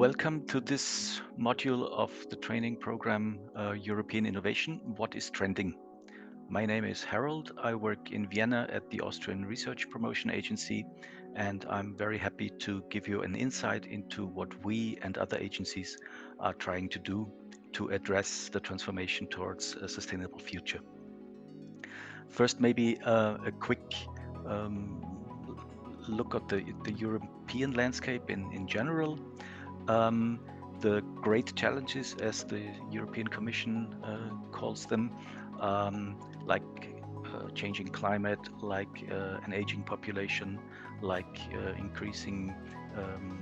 Welcome to this module of the training program European Innovation. What is trending? My name is Harald. I work in Vienna at the Austrian Research Promotion Agency, and I'm very happy to give you an insight into what we and other agencies are trying to do to address the transformation towards a sustainable future. First, maybe a quick um, look at the European landscape in general. Um, the great challenges, as the European Commission calls them, like changing climate, like an aging population, like increasing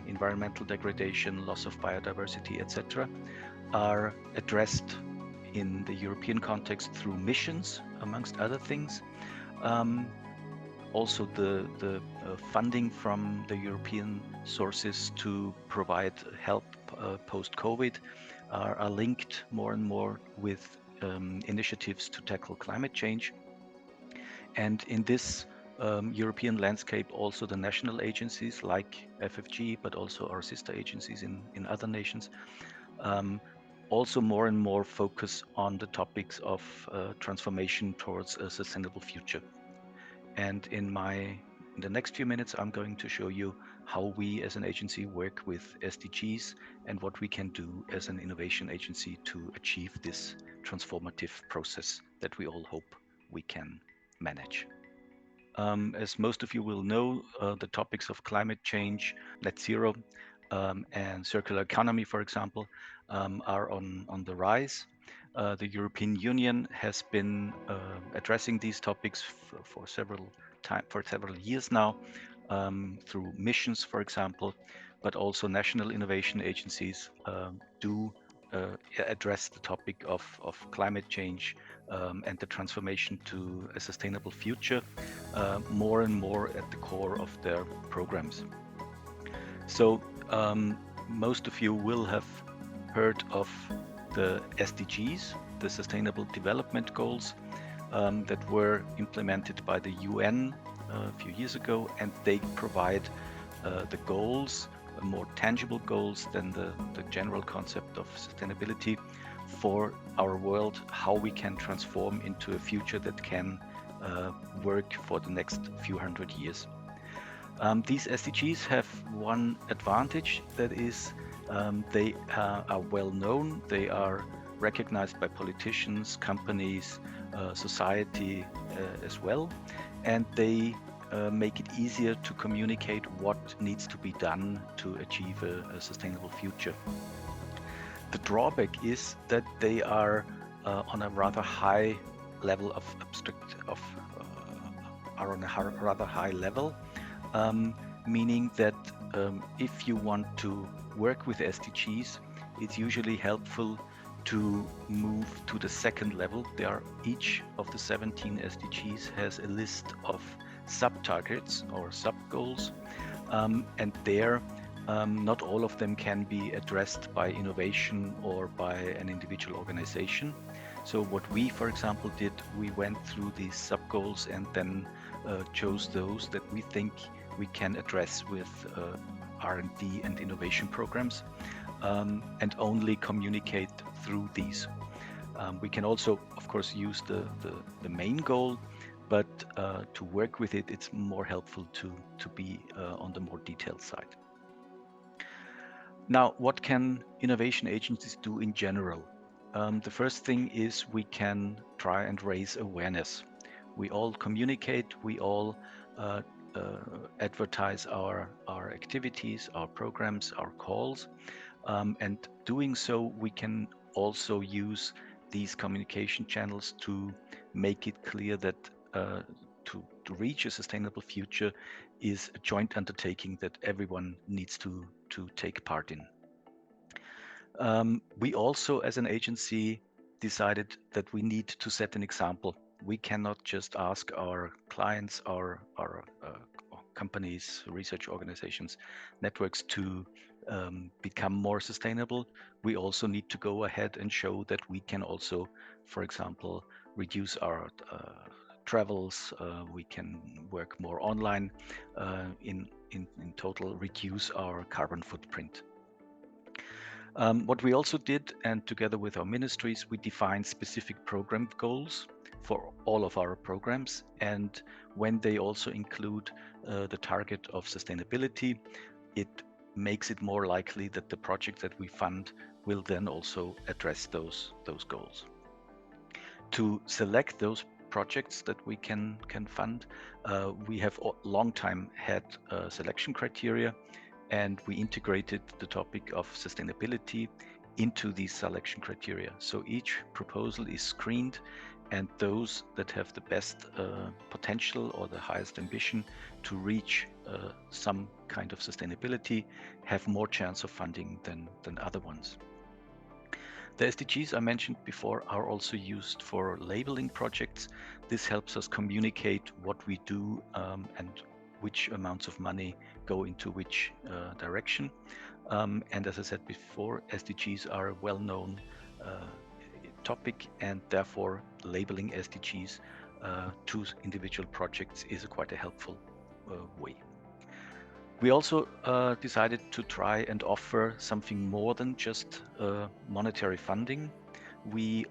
environmental degradation, loss of biodiversity, etc., are addressed in the European context through missions, amongst other things. Um, Also, the funding from the European sources to provide help post-COVID are linked more and more with initiatives to tackle climate change. And in this European landscape, also the national agencies like FFG, but also our sister agencies in other nations, um, also more and more focus on the topics of transformation towards a sustainable future. And in the next few minutes, I'm going to show you how we as an agency work with SDGs and what we can do as an innovation agency to achieve this transformative process that we all hope we can manage. As most of you will know, the topics of climate change, net zero, and circular economy, for example, are on the rise. The European Union has been addressing these topics for several years now, through missions, for example, but also national innovation agencies do address the topic of climate change and the transformation to a sustainable future more and more at the core of their programs. So most of you will have heard of the SDGs, the Sustainable Development Goals, that were implemented by the UN a few years ago, and they provide the goals, more tangible goals than the general concept of sustainability for our world, how we can transform into a future that can work for the next few hundred years. These SDGs have one advantage, that is they are well known, they are recognized by politicians, companies, society as well, and they make it easier to communicate what needs to be done to achieve a sustainable future. The drawback is that they are on a rather high level of are on a rather high level, meaning that if you want to work with SDGs, it's usually helpful to move to the second level. Each of the 17 SDGs has a list of sub-targets or sub-goals, and there not all of them can be addressed by innovation or by an individual organization. So what we, for example, did, we went through these sub-goals and then chose those that we think we can address with R&D and innovation programs, and only communicate through these. We can also, of course, use the main goal, but to work with it, it's more helpful to be on the more detailed side. Now, what can innovation agencies do in general? The first thing is we can try and raise awareness. We all communicate, we all advertise our activities, our programs, our calls, and doing so, we can also use these communication channels to make it clear that to reach a sustainable future is a joint undertaking that everyone needs to take part in. We also, as an agency, decided that we need to set an example. We cannot just ask our clients, our companies, research organizations, networks to become more sustainable. We also need to go ahead and show that we can also, for example, reduce our travels. We can work more online, in total reduce our carbon footprint. What we also did, and together with our ministries, we defined specific program goals for all of our programs. And when they also include the target of sustainability, it makes it more likely that the project that we fund will then also address those goals. To select those projects that we can fund, we have long time had selection criteria, and we integrated the topic of sustainability into these selection criteria. So each proposal is screened, and those that have the best potential or the highest ambition to reach some kind of sustainability have more chance of funding than other ones. The SDGs I mentioned before are also used for labeling projects. This helps us communicate what we do and which amounts of money go into which direction. And as I said before, SDGs are a well-known topic, and therefore labeling SDGs to individual projects is quite a helpful way. We also decided to try and offer something more than just monetary funding. We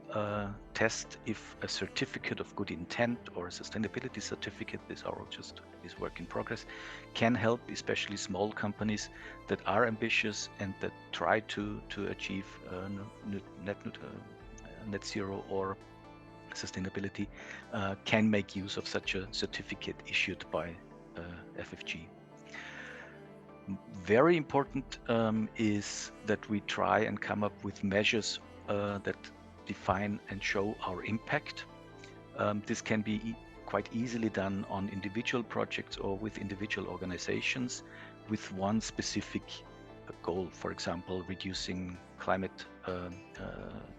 test if a certificate of good intent or a sustainability certificate, these are all just is work in progress, can help especially small companies that are ambitious and that try to achieve net zero or sustainability, can make use of such a certificate issued by FFG. Very important is that we try and come up with measures that define and show our impact. This can be quite easily done on individual projects or with individual organizations with one specific goal, for example, reducing climate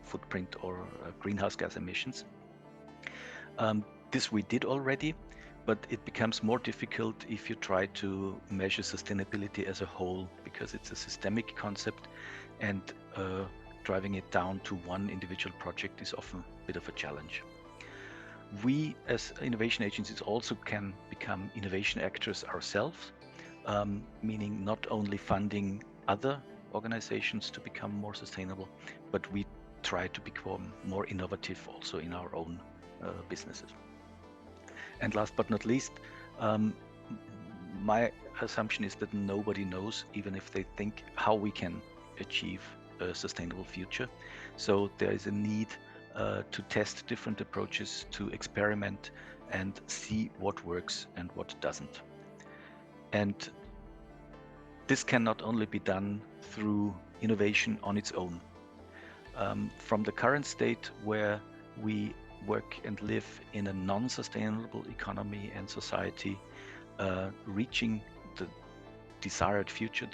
footprint or greenhouse gas emissions. This we did already, but it becomes more difficult if you try to measure sustainability as a whole, because it's a systemic concept, and driving it down to one individual project is often a bit of a challenge. We as innovation agencies also can become innovation actors ourselves, meaning not only funding other organizations to become more sustainable, but we try to become more innovative also in our own businesses. And last but not least, my assumption is that nobody knows, even if they think, how we can achieve a sustainable future. So there is a need to test different approaches, to experiment and see what works and what doesn't. And this can not only be done through innovation on its own. From the current state where we work and live in a non-sustainable economy and society, reaching the desired future,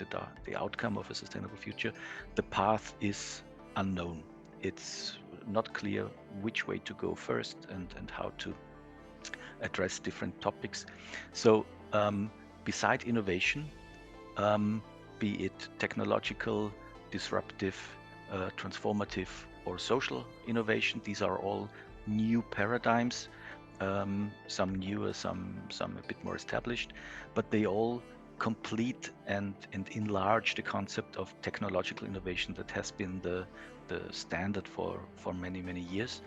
the outcome of a sustainable future, the path is unknown. It's not clear which way to go first and how to address different topics. So beside innovation, be it technological, disruptive, transformative, or social innovation, these are all new paradigms, some newer, some a bit more established, but they all complete and enlarge the concept of technological innovation that has been the standard for many years.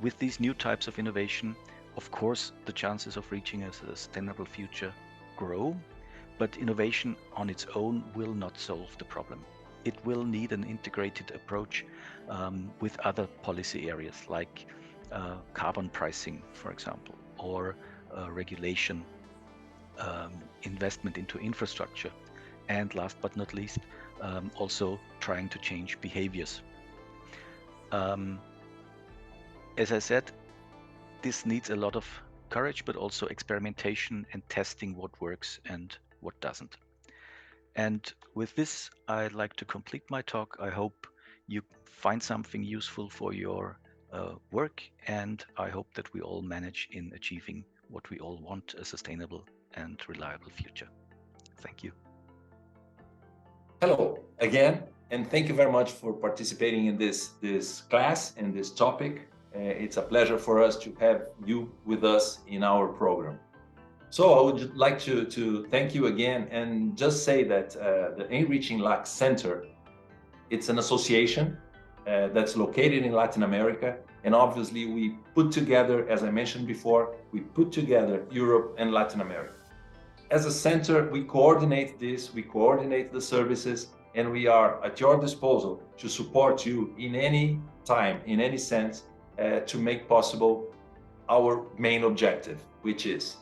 With these new types of innovation, of course, the chances of reaching a sustainable future grow, but innovation on its own will not solve the problem. It will need an integrated approach with other policy areas like carbon pricing, for example, or regulation, investment into infrastructure, and last but not least, also trying to change behaviors. As I said, this needs a lot of courage, but also experimentation and testing what works and what doesn't. And with this, I'd like to complete my talk. I hope you find something useful for your work, and I hope that we all manage in achieving what we all want, a sustainable and reliable future. Thank you. Hello again, and thank you very much for participating in this class and this topic. It's a pleasure for us to have you with us in our program. So I would like to thank you again and just say that the Enriching Lux Center It's an association that's located in Latin America. And obviously we put together, as I mentioned before, we put together Europe and Latin America. As a center, we coordinate this, we coordinate the services, and we are at your disposal to support you in any time, in any sense, to make possible our main objective, which is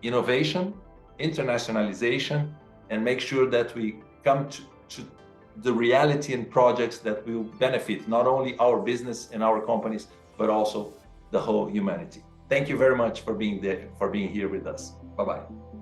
innovation, internationalization, and make sure that we come to the reality and projects that will benefit not only our business and our companies, but also the whole humanity. Thank you very much for being here with us. Bye-bye.